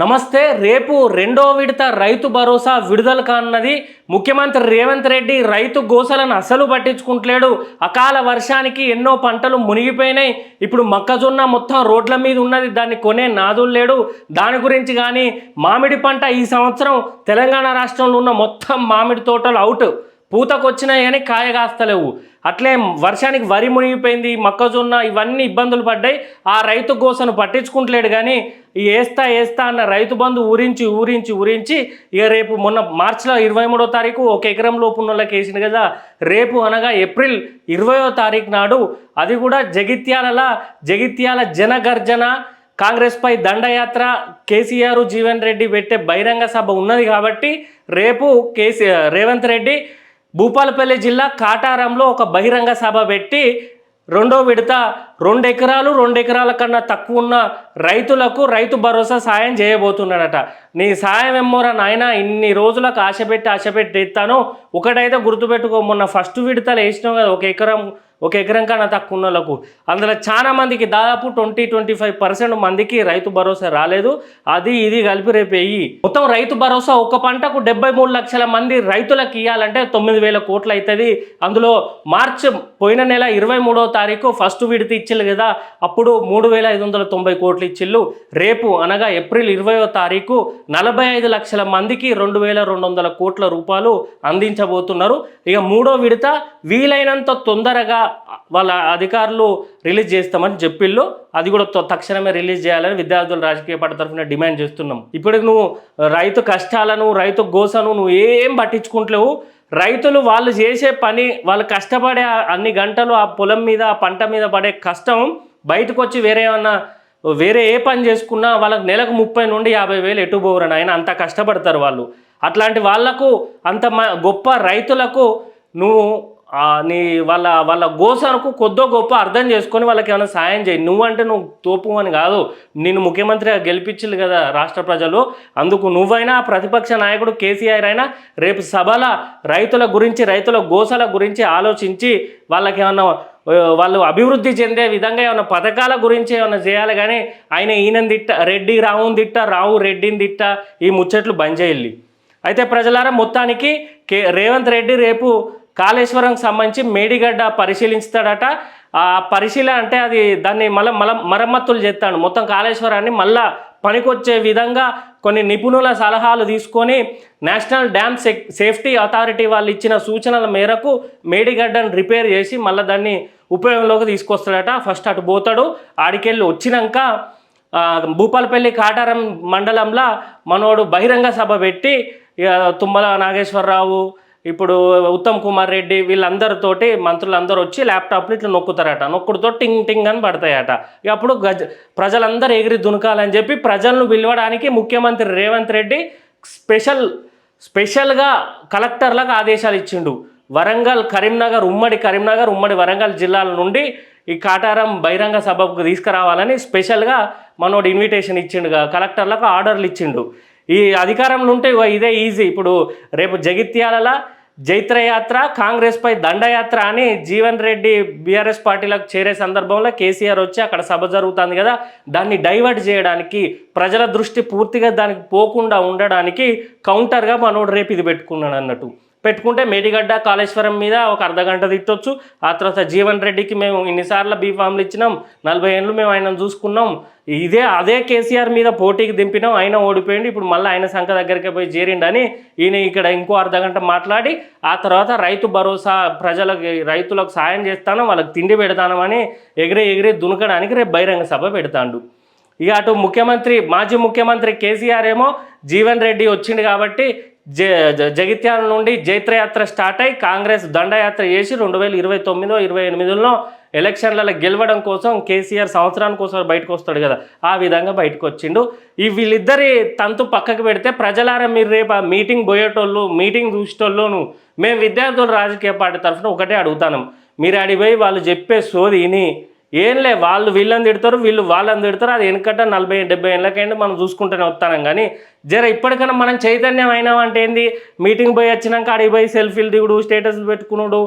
నమస్తే. రేపు రెండో విడత రైతు భరోసా విడుదల కానున్నది. ముఖ్యమంత్రి రేవంత్ రెడ్డి రైతు గోసలను అసలు పట్టించుకుంటలేడు. అకాల వర్షానికి ఎన్నో పంటలు మునిగిపోయినాయి. ఇప్పుడు మొక్కజొన్న మొత్తం రోడ్ల మీద ఉన్నది, దాన్ని కొనే నాదులు లేడు. దాని గురించి కానీ మామిడి పంట ఈ సంవత్సరం తెలంగాణ రాష్ట్రంలో ఉన్న మొత్తం మామిడి తోటలు అవుట్, పూతకొచ్చినాయి కానీ కాయ కాస్తలేవు. అట్లే వర్షానికి వరి మునిగిపోయింది, మొక్కజొన్న ఇవన్నీ ఇబ్బందులు పడ్డాయి. ఆ రైతు గోసను పట్టించుకుంటలేడు. కానీ ఈ వేస్తా అన్న రైతు బంధు ఊరించి ఇక రేపు మొన్న మార్చిలో 23వ తారీఖు 1 ఎకరం లోపు ఉన్న వాళ్ళకి వేసింది కదా. రేపు అనగా ఏప్రిల్ 20వ తారీఖు నాడు అది కూడా జగిత్యాల జనగర్జన, కాంగ్రెస్పై దండయాత్ర, కేసీఆర్ జీవన్ రెడ్డి పెట్టే బహిరంగ సభ ఉన్నది. కాబట్టి రేపు రేవంత్ రెడ్డి భూపాలపల్లి జిల్లా కాటారంలో ఒక బహిరంగ సభ పెట్టి రెండో విడత 2 ఎకరాలు 2 ఎకరాల కన్నా తక్కువ ఉన్న రైతులకు రైతు భరోసా సాయం చేయబోతున్నాడట. నీ సాయం ఏమోరా నాయన, ఇన్ని రోజులకు ఆశపెట్టి ఎత్తాను. ఒకటైతే గుర్తుపెట్టుకో, మొన్న ఫస్ట్ విడతలు వేసినావు కదా 1 ఎకరం కన్నా తక్కువ ఉన్న వాళ్ళకు, అందులో చాలా మందికి దాదాపు 20-25% మందికి రైతు భరోసా రాలేదు. అది ఇది కలిపి రేపు వెయ్యి. మొత్తం రైతు భరోసా ఒక పంటకు 73 లక్షల మంది రైతులకు ఇవ్వాలంటే 9,000 కోట్లు అవుతుంది. అందులో మార్చి పోయిన నెల 23వ తారీఖు ఫస్ట్ విడత ఇచ్చిల్లు కదా, అప్పుడు 3,590 కోట్లు ఇచ్చిళ్ళు. రేపు అనగా ఏప్రిల్ 20వ తారీఖు 45 లక్షల మందికి 2,200 కోట్ల రూపాయలు అందించబోతున్నారు. ఇక మూడో విడత వీలైనంత తొందరగా వాళ్ళ అధికారులు రిలీజ్ చేస్తామని చెప్పిళ్ళు. అది కూడా తక్షణమే రిలీజ్ చేయాలని విద్యార్థుల రాజకీయ పార్టీ తరఫున డిమాండ్ చేస్తున్నాం. ఇప్పటికి నువ్వు రైతు కష్టాలను, రైతు గోసను నువ్వు ఏం పట్టించుకుంటలేవు. రైతులు వాళ్ళు చేసే పని, వాళ్ళు కష్టపడే అన్ని గంటలు ఆ పొలం మీద ఆ పంట మీద పడే కష్టం బయటకు వచ్చి వేరే ఏ పని చేసుకున్నా వాళ్ళకి నెలకు 30 నుండి 50 వేలు ఎటు పోరని ఆయన అంత కష్టపడతారు వాళ్ళు. అట్లాంటి వాళ్లకు అంత గొప్ప రైతులకు నువ్వు వాళ్ళ గోసనకు కొద్దో గొప్ప అర్థం చేసుకొని వాళ్ళకి ఏమైనా సాయం చేయి. నువ్వంటే నువ్వు తోపు అని కాదు, నిన్ను ముఖ్యమంత్రిగా గెలిపించలు కదా రాష్ట్ర ప్రజలు. అందుకు నువ్వైనా ప్రతిపక్ష నాయకుడు కేసీఆర్ అయినా రేపు సభల రైతుల గోసల గురించి ఆలోచించి వాళ్ళకి ఏమన్నా వాళ్ళు అభివృద్ధి చెందే విధంగా ఏమైనా పథకాల గురించి ఏమైనా చేయాలి. కానీ ఈయనని తిట్ట, రెడ్డి రావుని తిట్ట, రావు రెడ్డిని తిట్ట, ఈ ముచ్చట్లు బంద్ చేయాలి. అయితే ప్రజలారా, మొత్తానికి రేవంత్ రెడ్డి రేపు కాళేశ్వరంకి సంబంధించి మేడిగడ్డ పరిశీలిస్తాడట. ఆ పరిశీలన అంటే దాన్ని మరమ్మతులు చేస్తాడు. మొత్తం కాళేశ్వరాన్ని మళ్ళా పనికొచ్చే విధంగా కొన్ని నిపుణుల సలహాలు తీసుకొని నేషనల్ డ్యామ్ సేఫ్టీ అథారిటీ వాళ్ళు ఇచ్చిన సూచనల మేరకు మేడిగడ్డను రిపేర్ చేసి మళ్ళీ దాన్ని ఉపయోగంలోకి తీసుకొస్తాడట. ఫస్ట్ అటు పోతాడు. ఆడికెళ్ళి వచ్చినాక భూపాలపల్లి కాటారం మండలంలో మనోడు బహిరంగ సభ పెట్టి తుమ్మల నాగేశ్వరరావు, ఇప్పుడు ఉత్తమ్ కుమార్ రెడ్డి వీళ్ళందరితోటి మంత్రులందరూ వచ్చి ల్యాప్టాప్లు ఇట్లా నొక్కుతారట. నొక్కుడుతో టింగ్ టింగ్ అని పడతాయట. అప్పుడు ప్రజలందరూ ఎగిరి దునకాలని చెప్పి ప్రజలను పిలవడానికి ముఖ్యమంత్రి రేవంత్ రెడ్డి స్పెషల్గా కలెక్టర్లకు ఆదేశాలు ఇచ్చిండు. ఉమ్మడి కరీంనగర్, ఉమ్మడి వరంగల్ జిల్లాల నుండి ఈ కాటారం బహిరంగ సభకు తీసుకురావాలని స్పెషల్గా మనోడు ఇన్విటేషన్ ఇచ్చిండు, కలెక్టర్లకు ఆర్డర్లు ఇచ్చిండు. ఈ అధికారంలో ఉంటే ఇదే ఈజీ. ఇప్పుడు రేపు జగిత్యాల జైత్రయాత్ర, కాంగ్రెస్పై దండయాత్ర అని జీవన్ రెడ్డి బీఆర్ఎస్ పార్టీలకు చేరే సందర్భంలో కేసీఆర్ వచ్చి అక్కడ సభ జరుగుతుంది కదా, దాన్ని డైవర్ట్ చేయడానికి, ప్రజల దృష్టి పూర్తిగా దానికి పోకుండా ఉండడానికి కౌంటర్గా మనోడు రేపు ఇది పెట్టుకున్నాడు అన్నట్టు. పెట్టుకుంటే మేడిగడ్డ కాళేశ్వరం మీద ఒక అర్ధగంట తిట్టొచ్చు. ఆ తర్వాత జీవన్ రెడ్డికి మేము ఇన్నిసార్లు బీఫామ్లు ఇచ్చినాం, 40 ఏళ్ళు మేము ఆయనను చూసుకున్నాం, అదే కేసీఆర్ మీద పోటీకి దింపినాం, ఆయన ఓడిపోయింది, ఇప్పుడు మళ్ళీ ఆయన సంఖ దగ్గరికి పోయి చేరిండని ఈయన ఇక్కడ ఇంకో అర్ధగంట మాట్లాడి ఆ తర్వాత రైతు భరోసా రైతులకు సాయం చేస్తాను, వాళ్ళకి తిండి పెడతానమని ఎగిరి దునకడానికి రేపు బహిరంగ సభ పెడతాడు. ఇక అటు మాజీ ముఖ్యమంత్రి కేసీఆర్ ఏమో జీవన్ రెడ్డి వచ్చిండు కాబట్టి జగిత్యాల నుండి జైత్రయాత్ర స్టార్ట్ అయ్యి కాంగ్రెస్ దండయాత్ర చేసి 2029-28లో ఎలక్షన్లలో గెలవడం కోసం కేసీఆర్ సంవత్సరానికి కోసం బయటకు వస్తాడు కదా, ఆ విధంగా బయటకు వచ్చిండు. వీళ్ళిద్దరి తంతు పక్కకు పెడితే ప్రజలారా, మీరు రేపు మీటింగ్ పోయేటోళ్ళు, మీటింగ్ చూసేటోళ్ళును మేము విద్యార్థుల రాజకీయ పార్టీ తరఫున ఒకటే అడుగుతాను. మీరు అడిగిపోయి వాళ్ళు చెప్పే సోది విని ఏంలే, వాళ్ళు వీళ్ళని తిడతారు, వీళ్ళు వాళ్ళని తిడతారు, అది వెనకట 40-70 ఏళ్ళకైనా మనం చూసుకుంటూనే వస్తాం. కానీ ఇప్పటికైనా మనం చైతన్యం అయినామంటే ఏంది, మీటింగ్ పోయి వచ్చినాక అడిగి పోయి సెల్ఫీలు దిగుడు, స్టేటస్లు పెట్టుకున్నాడు,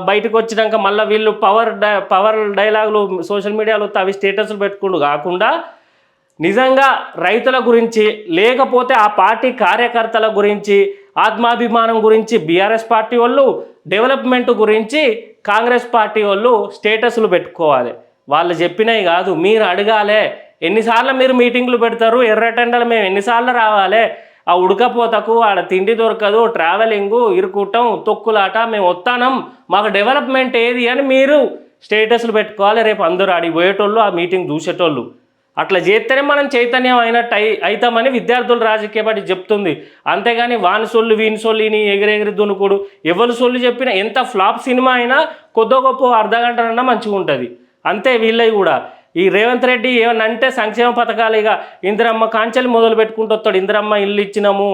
బయటకు వచ్చినాక మళ్ళీ వీళ్ళు పవర్ డైలాగులు సోషల్ మీడియాలో అవి స్టేటస్లు పెట్టుకుడు కాకుండా నిజంగా రైతుల గురించి లేకపోతే ఆ పార్టీ కార్యకర్తల గురించి ఆత్మాభిమానం గురించి బీఆర్ఎస్ పార్టీ వాళ్ళు, డెవలప్మెంట్ గురించి కాంగ్రెస్ పార్టీ వాళ్ళు స్టేటస్లు పెట్టుకోవాలి. వాళ్ళు చెప్పినవి కాదు, మీరు అడగాలి. ఎన్నిసార్లు మీరు మీటింగ్లు పెడతారు? ఎర్రటెండలు మేము ఎన్నిసార్లు రావాలి? ఆ ఉడకపోతకు ఆడ తిండి దొరకదు, ట్రావెలింగు, ఇరుకుటం, తొక్కులాట, మేము వస్తానం, మాకు డెవలప్మెంట్ ఏది అని మీరు స్టేటస్లు పెట్టుకోవాలి. రేపు అందరూ అడిగి పోయేటోళ్ళు, ఆ మీటింగ్ చూసేటోళ్ళు. అట్లా చేస్తేనే మనం చైతన్యం అయినట్టు అవుతామని విద్యార్థుల రాజకీయ పార్టీ చెప్తుంది. అంతేగాని వాని సొల్లు వీని సొల్లిని ఎగిరెగిరి దునుకుడు, ఎవరు సొల్లు చెప్పినా ఎంత ఫ్లాప్ సినిమా అయినా కొద్ది గొప్ప అర్ధగంటనన్నా మంచిగా ఉంటుంది. అంతే వీళ్ళవి కూడా. ఈ రేవంత్ రెడ్డి ఏమన్నా అంటే సంక్షేమ పథకాలు ఇక ఇందిరమ్మ కాంచెలు మొదలు పెట్టుకుంటూ వస్తాడు. ఇందిరమ్మ ఇల్లు ఇచ్చినాము,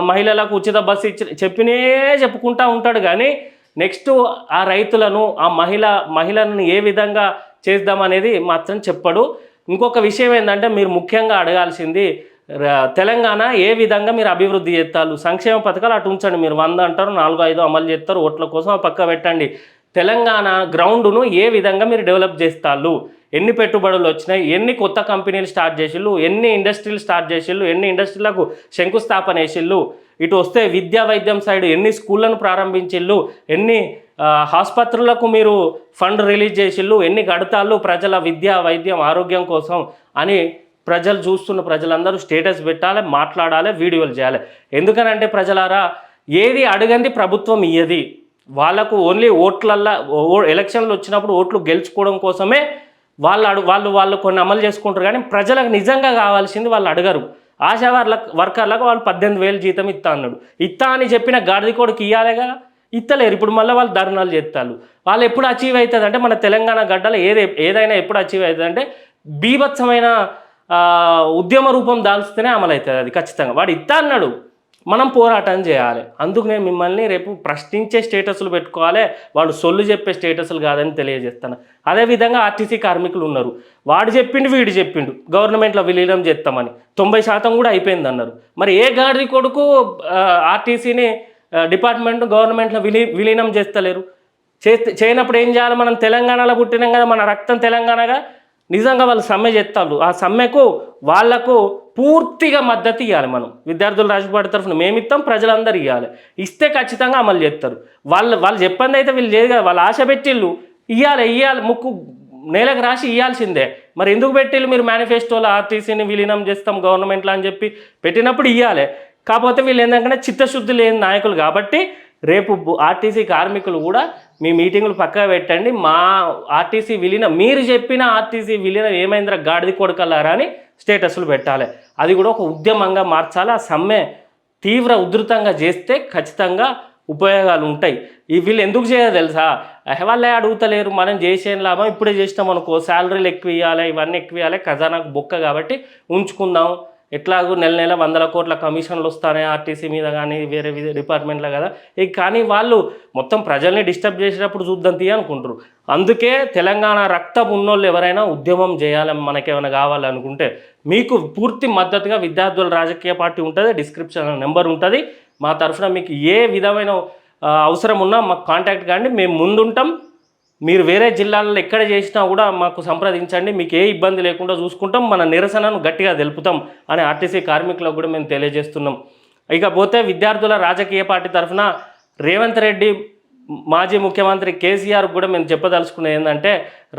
మహిళలకు ఉచిత బస్సు చెప్పినే చెప్పుకుంటూ ఉంటాడు. కానీ నెక్స్ట్ ఆ రైతులను, ఆ మహిళలను ఏ విధంగా చేద్దామనేది మాత్రం చెప్పడు. ఇంకొక విషయం ఏంటంటే మీరు ముఖ్యంగా అడగాల్సింది, తెలంగాణ ఏ విధంగా మీరు అభివృద్ధి చేస్తారు? సంక్షేమ పథకాలు అటు ఉంచండి. మీరు 100 అంటారు, 4-5 అమలు చేస్తారు, ఓట్ల కోసం పక్క పెట్టండి. తెలంగాణ గ్రౌండ్ను ఏ విధంగా మీరు డెవలప్ చేస్తారు? ఎన్ని పెట్టుబడులు వచ్చినాయి? ఎన్ని కొత్త కంపెనీలు స్టార్ట్ చేసిళ్ళు? ఎన్ని ఇండస్ట్రీలు స్టార్ట్ చేసిళ్ళు? ఎన్ని ఇండస్ట్రీలకు శంకుస్థాపన వేసిళ్ళు? ఇటు వస్తే విద్యా వైద్యం సైడ్ ఎన్ని స్కూళ్ళను ప్రారంభించిళ్ళు? ఎన్ని ఆసుపత్రులకు మీరు ఫండ్ రిలీజ్ చేసిళ్ళు? ఎన్ని కడతాళ్ళు ప్రజల విద్య వైద్యం ఆరోగ్యం కోసం అని ప్రజలు చూస్తున్న ప్రజలందరూ స్టేటస్ పెట్టాలి, మాట్లాడాలి, వీడియోలు చేయాలి. ఎందుకనంటే ప్రజలారా, ఏది అడగంది ప్రభుత్వం ఇయ్యది. వాళ్ళకు ఓన్లీ ఓట్లల్లా ఎలక్షన్లు వచ్చినప్పుడు ఓట్లు గెలుచుకోవడం కోసమే వాళ్ళు కొన్ని అమలు చేసుకుంటారు. కానీ ప్రజలకు నిజంగా కావాల్సింది వాళ్ళు అడగరు. ఆశా వర్కర్లకు వాళ్ళు 18,000 జీతం ఇస్తా అని చెప్పిన గాడిద కొడుకు ఇవ్వాలిగా, ఇస్తలేరు. ఇప్పుడు మళ్ళీ వాళ్ళు ధర్నాలు చేస్తారు. వాళ్ళు ఎప్పుడు అచీవ్ అవుతుంది అంటే, మన తెలంగాణ గడ్డలో ఏదైనా ఎప్పుడు అచీవ్ అవుతుంది అంటే బీభత్సమైన ఉద్యమ రూపం దాల్స్తేనే అమలు అవుతుంది. అది ఖచ్చితంగా వాడు ఇస్తా అన్నాడు, మనం పోరాటం చేయాలి. అందుకు నేను మిమ్మల్ని రేపు ప్రశ్నించే స్టేటస్లు పెట్టుకోవాలి, వాళ్ళు సొల్లు చెప్పే స్టేటస్లు కాదని తెలియజేస్తాను. అదేవిధంగా ఆర్టీసీ కార్మికులు ఉన్నారు, వాడు చెప్పిండు వీడు చెప్పిండు గవర్నమెంట్లో విలీనం చేస్తామని, 90% కూడా అయిపోయింది అన్నారు. మరి ఏ గాడి కొడుకు ఆర్టీసీని డిపార్ట్మెంట్ గవర్నమెంట్లో విలీనం చేస్తలేరు? చేయనప్పుడు ఏం చేయాలి? మనం తెలంగాణలో పుట్టినాం కదా, మన రక్తం తెలంగాణగా. నిజంగా వాళ్ళు సమ్మె చేస్తారు, ఆ సమ్మెకు వాళ్లకు పూర్తిగా మద్దతు ఇవ్వాలి. మనం విద్యార్థుల రాజకీయ తరఫున మేమిస్తాం, ప్రజలందరూ ఇవ్వాలి. ఇస్తే ఖచ్చితంగా అమలు చేస్తారు. వాళ్ళు చెప్పండి అయితే వీళ్ళు లేదు కదా, వాళ్ళు ఆశ పెట్టిళ్ళు ఇవ్వాలి, ముక్కు నేలకు రాసి ఇవ్వాల్సిందే. మరి ఎందుకు పెట్టిళ్ళు మీరు మేనిఫెస్టోలో ఆర్టీసీని విలీనం చేస్తాం గవర్నమెంట్లో అని చెప్పి పెట్టినప్పుడు ఇవ్వాలి. కాకపోతే వీళ్ళు ఏంటంటే చిత్తశుద్ధి లేని నాయకులు కాబట్టి రేపు ఆర్టీసీ కార్మికులు కూడా మీ మీటింగులు పక్కగా పెట్టండి, మా ఆర్టీసీ విలీనం, మీరు చెప్పిన ఆర్టీసీ విలీనం ఏమైందిరా గాడిది కొడుకల్లారా అని స్టేటస్లు పెట్టాలి. అది కూడా ఒక ఉద్యమంగా మార్చాలి. ఆ సమ్మె తీవ్ర ఉధృతంగా చేస్తే ఖచ్చితంగా ఉపయోగాలు ఉంటాయి. వీళ్ళు ఎందుకు చేయాలి తెలుసా? వాళ్ళే అడుగుతలేరు, మనం చేసేం లాభం, ఇప్పుడే చేసినాం అనుకో, శాలరీలు ఎక్కువ ఇవ్వాలి, ఇవన్నీ ఎక్కువ ఇవ్వాలి, ఖజానాకు బొక్క కాబట్టి ఉంచుకుందాం, ఎట్లాగూ నెల 100 కోట్ల కమిషన్లు వస్తాయి ఆర్టీసీ మీద కానీ వేరే డిపార్ట్మెంట్లో కదా. కానీ వాళ్ళు మొత్తం ప్రజల్ని డిస్టర్బ్ చేసేటప్పుడు చూద్దాం తీయ అనుకుంటారు. అందుకే తెలంగాణ రక్తం ఉన్నోళ్ళు ఎవరైనా ఉద్యమం చేయాలని మనకేమైనా కావాలనుకుంటే మీకు పూర్తి మద్దతుగా విద్యార్థుల రాజకీయ పార్టీ ఉంటుంది, డిస్క్రిప్షన్ నెంబర్ ఉంటుంది. మా తరఫున మీకు ఏ విధమైన అవసరం ఉన్నా మాకు కాంటాక్ట్ కాండి, మేము ముందుంటాం. మీరు వేరే జిల్లాల్లో ఎక్కడ చేసినా కూడా మాకు సంప్రదించండి, మీకు ఏ ఇబ్బంది లేకుండా చూసుకుంటాం, మన నిరసనను గట్టిగా తెలుపుతాం అని ఆర్టీసీ కార్మికులకు కూడా మేము తెలియజేస్తున్నాం. ఇకపోతే విద్యార్థుల రాజకీయ పార్టీ తరఫున రేవంత్ రెడ్డి, మాజీ ముఖ్యమంత్రి కేసీఆర్ కూడా మేము చెప్పదలుచుకునేది ఏంటంటే,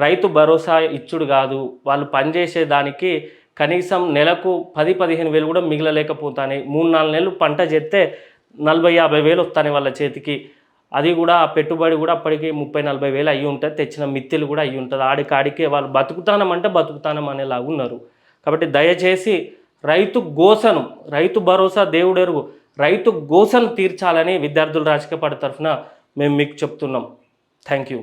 రైతు భరోసా ఇచ్చుడు కాదు, వాళ్ళు పనిచేసే దానికి కనీసం నెలకు 10-15 వేలు కూడా మిగలలేకపోతాయి. 3-4 నెలలు పంట చేస్తే 40-50 వేలు వస్తాయి వాళ్ళ చేతికి. అది కూడా పెట్టుబడి కూడా అప్పటికి 30-40 వేలు అయ్యి ఉంటుంది, తెచ్చిన మిత్తిలు కూడా అయ్యి ఉంటుంది. ఆడికాడికే వాళ్ళు బతుకుతానం అనేలాగా ఉన్నారు. కాబట్టి దయచేసి రైతు భరోసా దేవుడెరుగు, రైతు గోసను తీర్చాలని విద్యార్థుల రాజకీయ పార్టీ తరఫున మేము మీకు చెప్తున్నాం. Thank you.